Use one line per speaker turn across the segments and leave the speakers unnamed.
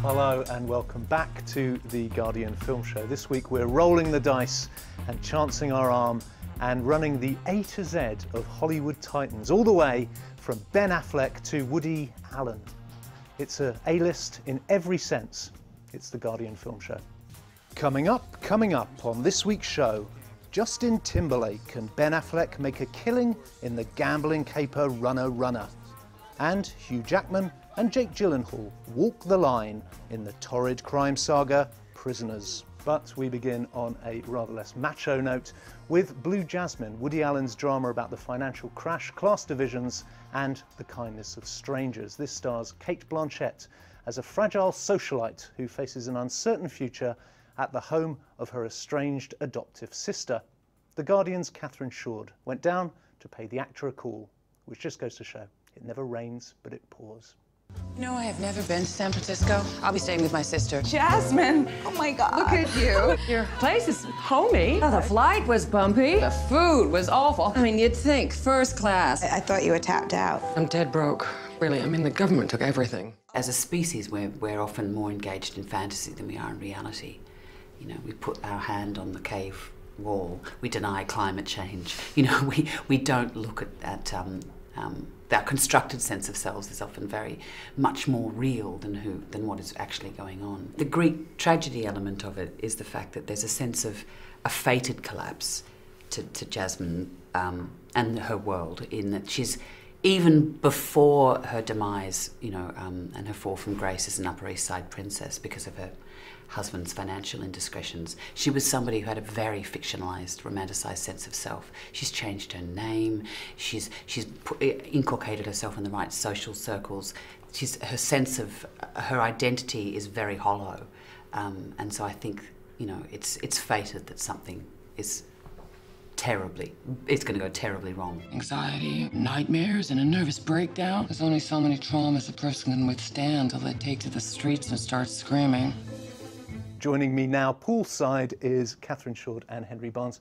Hello and welcome back to the Guardian Film Show. This week we're rolling the dice and chancing our arm and running the A to Z of Hollywood titans, all the way from Ben Affleck to Woody Allen. It's a A-list in every sense. It's the Guardian Film Show. Coming up on this week's show, Justin Timberlake and Ben Affleck make a killing in the gambling caper Runner Runner. And Hugh Jackman and Jake Gyllenhaal walk the line in the torrid crime saga Prisoners. But we begin on a rather less macho note with Blue Jasmine, Woody Allen's drama about the financial crash, class divisions and the kindness of strangers. This stars Cate Blanchett as a fragile socialite who faces an uncertain future at the home of her estranged adoptive sister. The Guardian's Catherine Shoard went down to pay the actor a call, which just goes to show it never rains, but it pours.
No, I have never been to San Francisco. I'll be staying with my sister.
Jasmine! Oh my God.
Look at you. Your place is homey. Oh, the flight was bumpy. The food was awful. I mean, you'd think first class.
I thought you were tapped out.
I'm dead broke. Really, I mean, the government took everything.
As a species, we're often more engaged in fantasy than we are in reality. You know, we put our hand on the cave wall. We deny climate change. You know, we don't look at our constructed sense of selves is often very much more real than what is actually going on. The Greek tragedy element of it is the fact that there's a sense of a fated collapse to Jasmine and her world, in that she's, even before her demise, you know, and her fall from grace as an Upper East Side princess because of her husband's financial indiscretions, she was somebody who had a very fictionalized, romanticized sense of self. She's changed her name, she's inculcated herself in the right social circles. Her sense of her identity is very hollow, and so I think, you know, it's fated that something is it's going to go terribly wrong.
Anxiety, nightmares, and a nervous breakdown. There's only so many traumas a person can withstand till they take to the streets and start screaming.
Joining me now poolside is Catherine Shoard and Henry Barnes.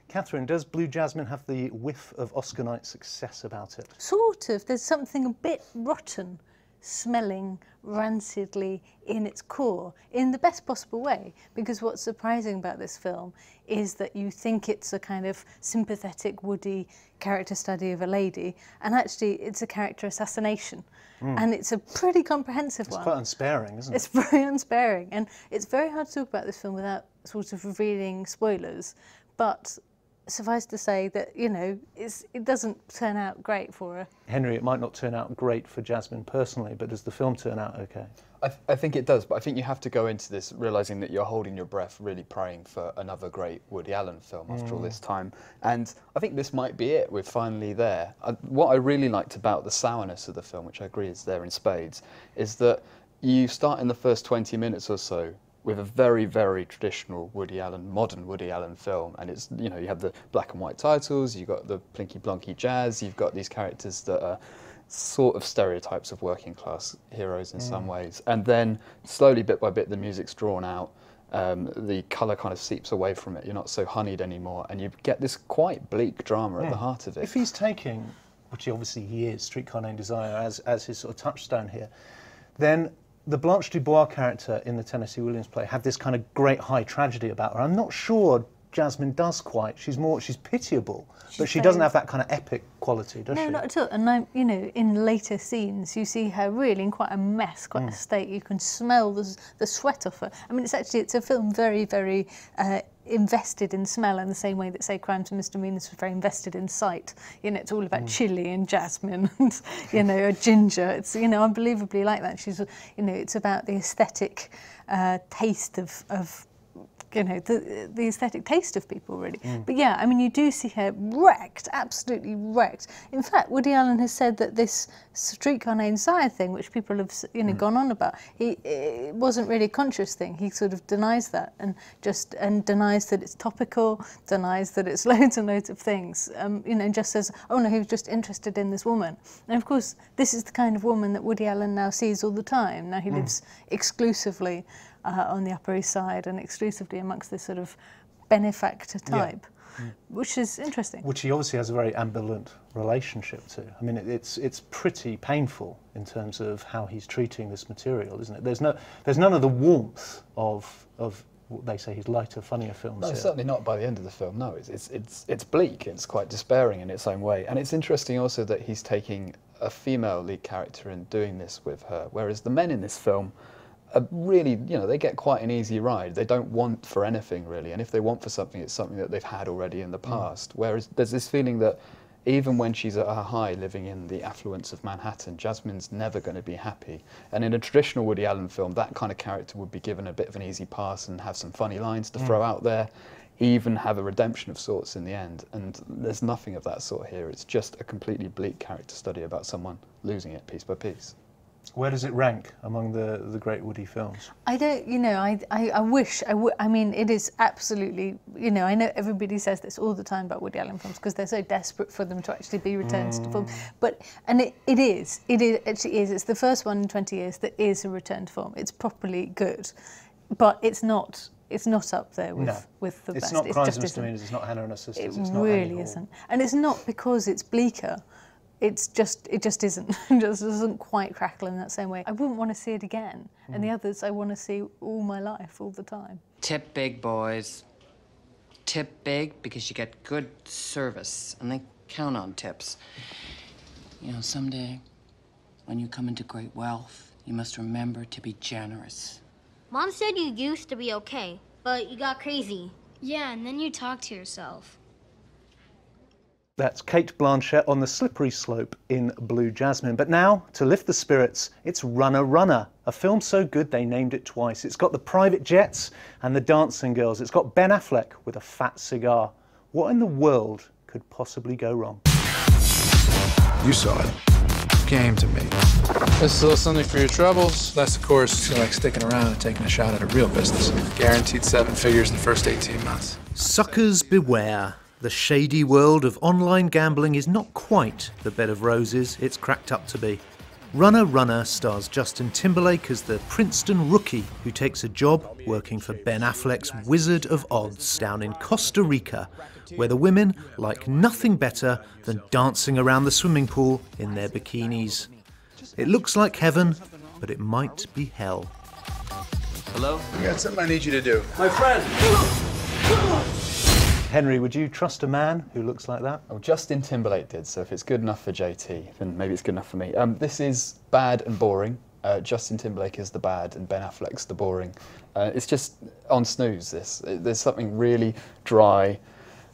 Catherine, does Blue Jasmine have the whiff of Oscar night success about it?
Sort of. There's something a bit rotten smelling rancidly in its core, in the best possible way, because what's surprising about this film is that you think it's a kind of sympathetic, woody character study of a lady, and actually it's a character assassination. And it's a pretty comprehensive one.
It's quite unsparing, isn't it?
It's very unsparing, and it's very hard to talk about this film without sort of revealing spoilers, but suffice to say that, you know, it doesn't turn out great for her.
Henry, it might not turn out great for Jasmine personally, but does the film turn out okay?
I think it does, but I think you have to go into this realising that you're holding your breath, really praying for another great Woody Allen film after all this time. And I think this might be it. We're finally there. What I really liked about the sourness of the film, which I agree is there in spades, is that you start in the first 20 minutes or so with a very, very traditional Woody Allen, modern Woody Allen film. And it's, you know, you have the black and white titles, you've got the plinky blonky jazz, you've got these characters that are sort of stereotypes of working class heroes in some ways. And then slowly, bit by bit, the music's drawn out, the colour kind of seeps away from it, you're not so honeyed anymore, and you get this quite bleak drama at the heart of it.
If he's taking, which obviously he is, Streetcar Named Desire as his sort of touchstone here, then the Blanche Dubois character in the Tennessee Williams play had this kind of great high tragedy about her. I'm not sure Jasmine does quite. She's pitiable, but she doesn't have that kind of epic quality, does she?
No, not at all. And you know, in later scenes, you see her really in quite a mess, quite a state. You can smell the sweat off her. I mean, it's a film very, very invested in smell in the same way that, say, Crimes and Misdemeanors was very invested in sight. You know, it's all about chili and jasmine and, you know, a ginger. It's, you know, unbelievably like that. She's, you know, it's about the aesthetic taste of you know, the aesthetic taste of people, really. But yeah, I mean, you do see her wrecked, absolutely wrecked. In fact, Woody Allen has said that this Streetcar Named Desire thing, which people have, you know, gone on about, it wasn't really a conscious thing. He sort of denies that and denies that it's topical, denies that it's loads and loads of things. You know, just says, oh no, he was just interested in this woman. And of course, this is the kind of woman that Woody Allen now sees all the time. Now he lives exclusively on the Upper East Side and exclusively amongst this sort of benefactor type. which is interesting.
Which he obviously has a very ambivalent relationship to. I mean, it's pretty painful in terms of how he's treating this material, isn't it? There's none of the warmth of what they say his lighter, funnier films.
No,
here.
certainly not by the end of the film. No, it's bleak. It's quite despairing in its own way, and it's interesting also that he's taking a female lead character and doing this with her, whereas the men in this film are really, they get quite an easy ride. They don't want for anything really, and if they want for something, it's something that they've had already in the past. Whereas there's this feeling that even when she's at her high, living in the affluence of Manhattan, Jasmine's never going to be happy. And in a traditional Woody Allen film, that kind of character would be given a bit of an easy pass and have some funny lines to throw out there, even have a redemption of sorts in the end. And there's nothing of that sort here. It's just a completely bleak character study about someone losing it piece by piece.
Where does it rank among the great Woody films?
I don't, I wish, I mean, it is absolutely, I know everybody says this all the time about Woody Allen films because they're so desperate for them to actually be returned to film. But, and it actually is, it's the first one in 20 years that is a return to film. It's properly good, but it's not up there with the best.
It's not Crimes and Misdemeanors, it's not Hannah and Her Sisters, it's not
really isn't. And it's not because it's bleaker. It just isn't. It just doesn't quite crackle in that same way. I wouldn't want to see it again. And the others I want to see all my life, all the time.
Tip big, boys. Tip big because you get good service, and they count on tips. Someday, when you come into great wealth, you must remember to be generous.
Mom said you used to be okay, but you got crazy.
Yeah, and then you talk to yourself.
That's Cate Blanchett on the slippery slope in Blue Jasmine. But now, to lift the spirits, it's Runner, Runner, a film so good they named it twice. It's got the private jets and the dancing girls. It's got Ben Affleck with a fat cigar. What in the world could possibly go wrong?
You saw it. Came to me. This is a little something for your troubles. That's, of course, like sticking around and taking a shot at a real business. Guaranteed 7 figures in the first 18 months.
Suckers beware. The shady world of online gambling is not quite the bed of roses it's cracked up to be. Runner, Runner stars Justin Timberlake as the Princeton rookie who takes a job working for Ben Affleck's Wizard of Odds down in Costa Rica, where the women like nothing better than dancing around the swimming pool in their bikinis. It looks like heaven, but it might be hell.
Hello? I got something I need you to do.
My friend!
Henry, would you trust a man who looks like that?
Well, Justin Timberlake did, so if it's good enough for JT, then maybe it's good enough for me. This is bad and boring. Justin Timberlake is the bad and Ben Affleck's the boring. It's just on snooze, this. There's something really dry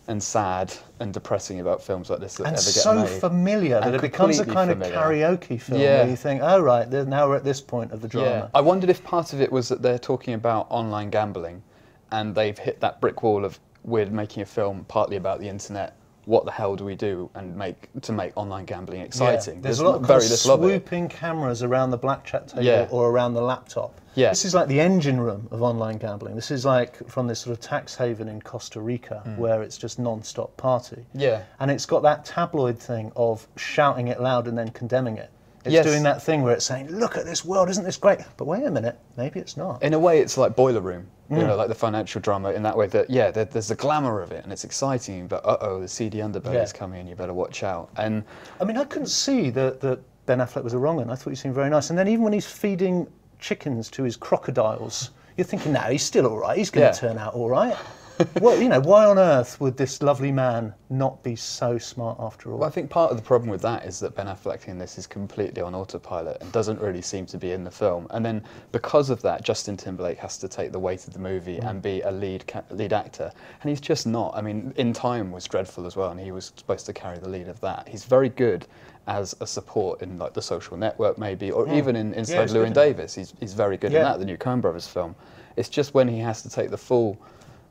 and sad and depressing about films like this that ever get made.
And so familiar that it becomes a kind of karaoke film where you think, oh right, now we're at this point of the drama.
Yeah. I wondered if part of it was that they're talking about online gambling and they've hit that brick wall of we're making a film partly about the internet. What the hell do we do and make online gambling exciting?
Yeah. There's a lot of
very little
swooping cameras around the blackjack table or around the laptop. Yeah. This is like the engine room of online gambling. This is like from this sort of tax haven in Costa Rica where it's just non-stop party. Yeah. And it's got that tabloid thing of shouting it loud and then condemning it. It's doing that thing where it's saying, look at this world, isn't this great? But wait a minute, maybe it's not.
In a way, it's like Boiler Room, you know, like the financial drama in that way that, there's the glamour of it and it's exciting, but uh-oh, the seedy underbelly is coming and you better watch out. And
I mean, I couldn't see that Ben Affleck was a wrong one. I thought he seemed very nice. And then even when he's feeding chickens to his crocodiles, you're thinking, no, he's still all right. He's going to turn out all right. Well, you know, why on earth would this lovely man not be so smart after all?
Well, I think part of the problem with that is that Ben Affleck in this is completely on autopilot and doesn't really seem to be in the film. And then because of that, Justin Timberlake has to take the weight of the movie and be a lead actor. And he's just not. I mean, In Time was dreadful as well, and he was supposed to carry the lead of that. He's very good as a support in like The Social Network maybe, or even in Inside Llewyn Davis. He's very good in that, the new Coen Brothers film. It's just when he has to take the full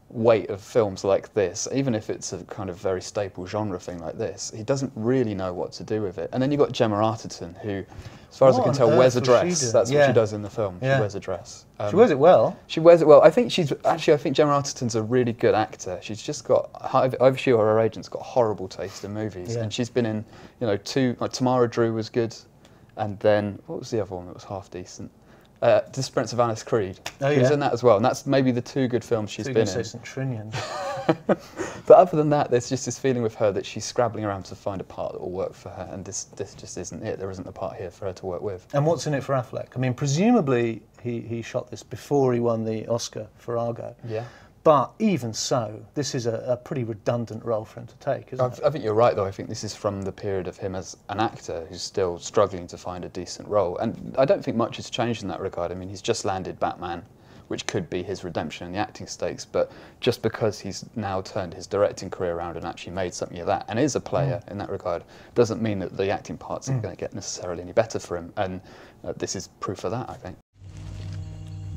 weight of films like this, even if it's a kind of very staple genre thing like this, he doesn't really know what to do with it. And then you've got Gemma Arterton, who, as far as I can tell, wears a dress. That's what she does in the film. She wears a dress.
She wears it well.
She wears it well. I think Gemma Arterton's a really good actor. She's just got, either she or her agent's got horrible taste in movies. And she's been in, you know, like Tamara Drew was good, and then, what was the other one that was half decent? Disappearance of Alice Creed.
Oh,
She was
yeah.
in that as well, and that's maybe the two good films she's been in.
St. Trinian.
But other than that, there's just this feeling with her that she's scrabbling around to find a part that will work for her, and this just isn't it. There isn't a part here for her to work with.
And what's in it for Affleck? I mean, presumably he shot this before he won the Oscar for Argo.
Yeah.
But even so, this is a pretty redundant role for him to take, isn't it?
I think you're right, though. I think this is from the period of him as an actor who's still struggling to find a decent role. And I don't think much has changed in that regard. I mean, he's just landed Batman, which could be his redemption in the acting stakes. But just because he's now turned his directing career around and actually made something of that, and is a player in that regard, doesn't mean that the acting parts are going to get necessarily any better for him. And this is proof of that, I think.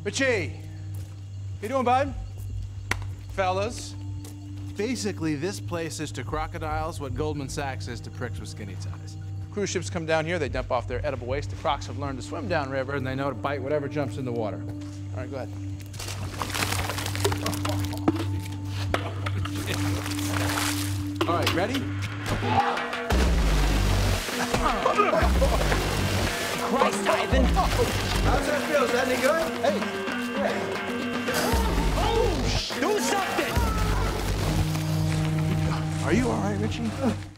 Richie, how you doing, bud? Fellas, basically this place is to crocodiles what Goldman Sachs is to pricks with skinny ties. Cruise ships come down here, they dump off their edible waste. The crocs have learned to swim downriver, and they know to bite whatever jumps in the water. All right, go ahead. All right, ready?
Christ, Ivan!
How's that feel? Is that any good? Hey!
Do something!
Are you all right, Richie?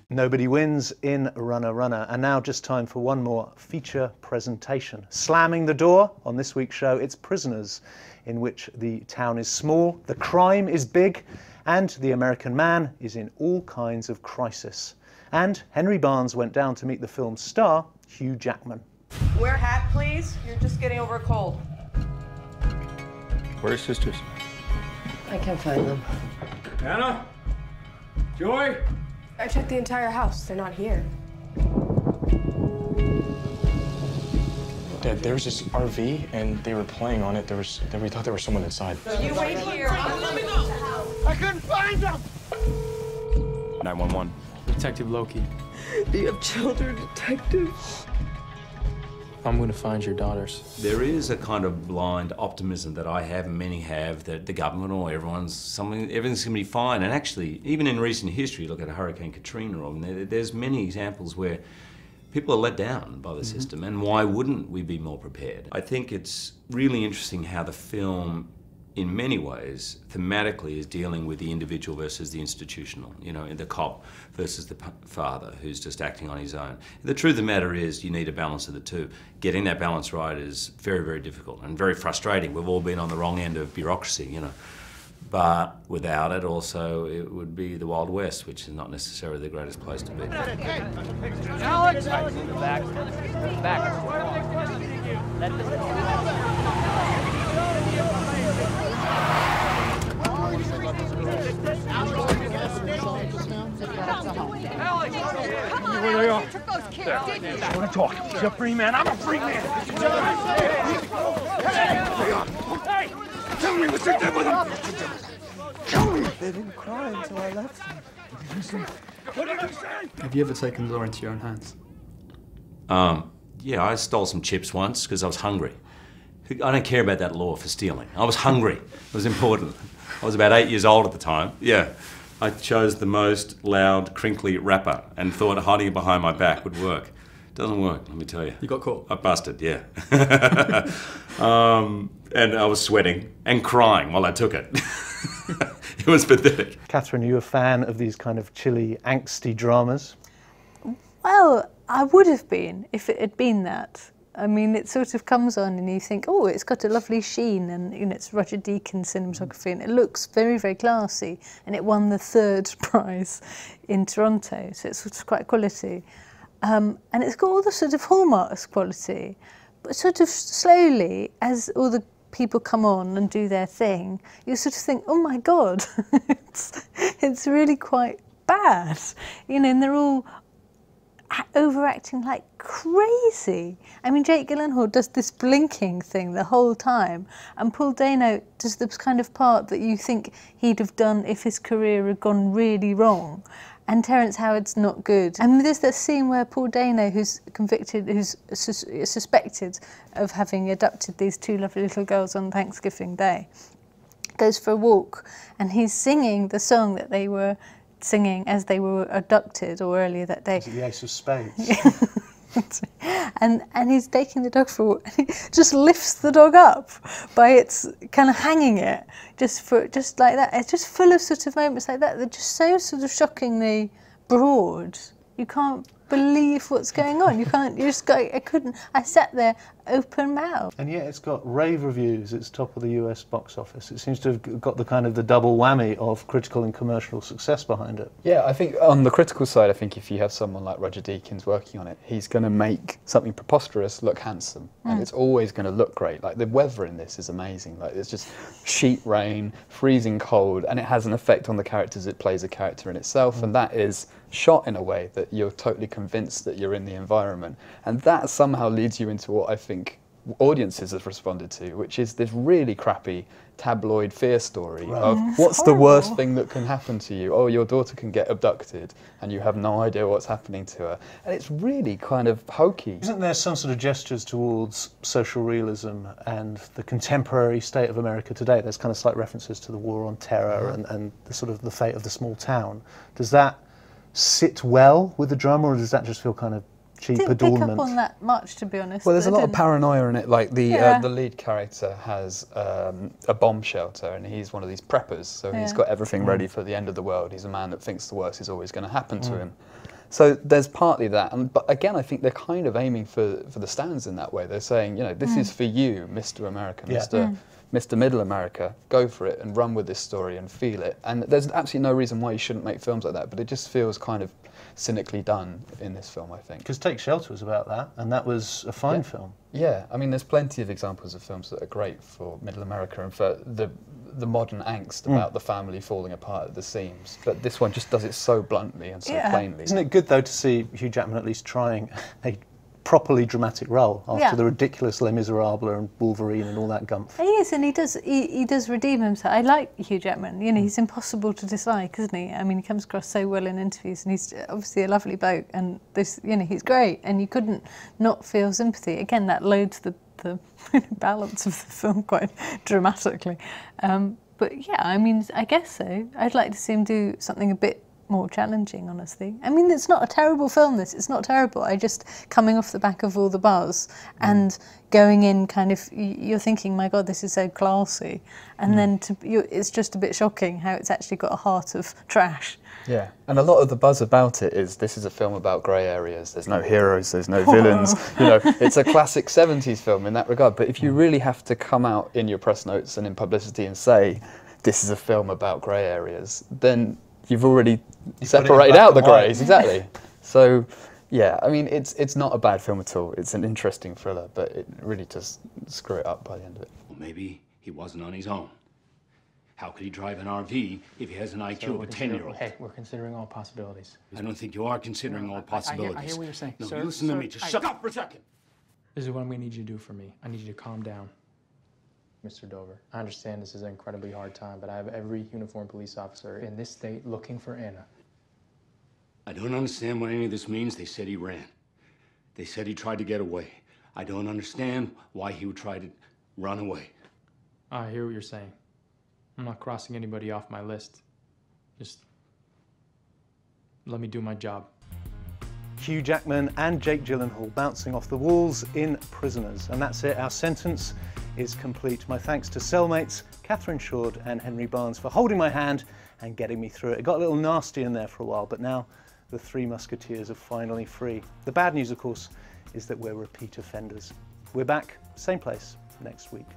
Nobody wins in Runner Runner. And now just time for one more feature presentation. Slamming the door on this week's show, it's Prisoners, in which the town is small, the crime is big, and the American man is in all kinds of crisis. And Henry Barnes went down to meet the film's star, Hugh Jackman.
Wear a hat, please. You're just getting over a cold.
Where are sisters?
I can't find them.
Anna? Joy?
I checked the entire house. They're not here.
Dad, there was this RV, and they were playing on it. We thought there was someone inside.
You wait here.
Let me go! I couldn't find them!
911.
Detective Loki.
Do you have children, detective?
I'm going to find your daughters.
There is a kind of blind optimism that I have and many have that the government or everything's going to be fine. And actually, even in recent history, look at Hurricane Katrina, I mean, there's many examples where people are let down by the system, and why wouldn't we be more prepared? I think it's really interesting how the film, in many ways, thematically is dealing with the individual versus the institutional, you know, the cop versus the father who's just acting on his own. The truth of the matter is you need a balance of the two. Getting that balance right is very, very difficult and very frustrating. We've all been on the wrong end of bureaucracy, you know. But without it, also, it would be the Wild West, which is not necessarily the greatest place to be.
Alex! Back. Let
Where they are? I want to talk. He's a free man. I'm a free man. Hey! Tell me what you did with him! Tell me!
They didn't cry until I left them.
What did you say?
Have you ever taken the law into your own hands?
Yeah, I stole some chips once because I was hungry. I don't care about that law for stealing. I was hungry. It was important. I was about 8 years old at the time. Yeah. I chose the most loud, crinkly rapper and thought hiding it behind my back would work. Doesn't work, let me tell you.
You got caught?
I busted, yeah. And I was sweating and crying while I took it. It was pathetic.
Catherine, are you a fan of these kind of chilly, angsty dramas?
Well, I would have been if it had been that. I mean, it sort of comes on and you think, oh, it's got a lovely sheen, and you know, it's Roger Deakins cinematography, and it looks very, very classy, and it won the 3rd prize in Toronto, so it's sort of quite quality. And it's got all the sort of hallmarks quality, but sort of slowly, as all the people come on and do their thing, you sort of think, oh my God, it's really quite bad, you know, and they're all overacting like crazy. I mean, Jake Gyllenhaal does this blinking thing the whole time, and Paul Dano does this kind of part that you think he'd have done if his career had gone really wrong. And Terence Howard's not good. And there's that scene where Paul Dano, who's convicted, who's suspected of having abducted these 2 lovely little girls on Thanksgiving Day, goes for a walk, and he's singing the song that they were singing as they were abducted, or earlier that day.
Is it the Ace of Spades?
and he's taking the dog for a walk, and he just lifts the dog up by its kind of hanging it, just like that. It's just full of sort of moments like that. They're just so sort of shockingly broad. You can't believe what's going on. You just go, I sat there open mouth.
And yet it's got rave reviews. It's top of the US box office. It seems to have got the kind of the double whammy of critical and commercial success behind it.
Yeah, I think on the critical side, I think if you have someone like Roger Deakins working on it, he's going to make something preposterous look handsome. And it's always going to look great. Like the weather in this is amazing. Like it's just sheet rain, freezing cold, and it has an effect on the characters. It plays a character in itself, and that is shot in a way that you're totally convinced that you're in the environment. And that somehow leads you into what I think audiences have responded to, which is this really crappy tabloid fear story of what's the worst thing that can happen to you? Oh, your daughter can get abducted and you have no idea what's happening to her. And it's really kind of hokey.
Isn't there some sort of gestures towards social realism and the contemporary state of America today? There's kind of slight references to the war on terror and the sort of the fate of the small town. Does that sit well with the drama, or does that just feel kind of cheap adornment?
Didn't pick up on that much, to be honest.
Well, there's a lot of paranoia in it. Like the lead character has a bomb shelter, and he's one of these preppers, so he's got everything ready for the end of the world. He's a man that thinks the worst is always going to happen to him. So there's partly that, but again, I think they're kind of aiming for the stands in that way. They're saying, you know, this is for you, Mr. America, Mr. Middle America, go for it and run with this story and feel it. And there's absolutely no reason why you shouldn't make films like that, but it just feels kind of cynically done in this film, I think.
Because Take Shelter was about that, and that was a fine film.
Yeah, I mean, there's plenty of examples of films that are great for Middle America and for the modern angst about the family falling apart at the seams. But this one just does it so bluntly and so plainly.
Isn't it good, though, to see Hugh Jackman at least trying a properly dramatic role after the ridiculous Les Miserables and Wolverine and all that gumph?
He is, and he does redeem himself. I like Hugh Jackman. You know, he's impossible to dislike, isn't he? I mean, he comes across so well in interviews, and he's obviously a lovely bloke. And this, you know, he's great, and you couldn't not feel sympathy. Again, that loads the balance of the film quite dramatically. But yeah, I mean, I guess so. I'd like to see him do something a bit more challenging, honestly. I mean, it's not a terrible film, this. It's not terrible. I just, coming off the back of all the buzz and going in kind of, you're thinking, my God, this is so classy. And then it's just a bit shocking how it's actually got a heart of trash.
Yeah, and a lot of the buzz about it is this is a film about grey areas. There's no heroes, there's no villains. You know, it's a classic 70s film in that regard. But if you really have to come out in your press notes and in publicity and say, this is a film about grey areas, then you've already separated out the greys, exactly. So, yeah, I mean, it's not a bad film at all. It's an interesting thriller, but it really does screw it up by the end of it.
Well, maybe he wasn't on his own. How could he drive an RV if he has an IQ of a 10-year-old?
Hey, we're considering all possibilities.
I don't think you are considering all possibilities.
I hear what you're saying.
No,
sir,
listen to me. Just shut up for a second.
This is what I'm going to need you to do for me. I need you to calm down, Mr. Dover. I understand this is an incredibly hard time, but I have every uniformed police officer in this state looking for Anna.
I don't understand what any of this means. They said he ran. They said he tried to get away. I don't understand why he would try to run away.
I hear what you're saying. I'm not crossing anybody off my list. Just let me do my job.
Hugh Jackman and Jake Gyllenhaal bouncing off the walls in Prisoners. And that's it. Our sentence is complete. My thanks to cellmates Catherine Shoard and Henry Barnes for holding my hand and getting me through it. It got a little nasty in there for a while, but now the Three Musketeers are finally free. The bad news, of course, is that we're repeat offenders. We're back, same place, next week.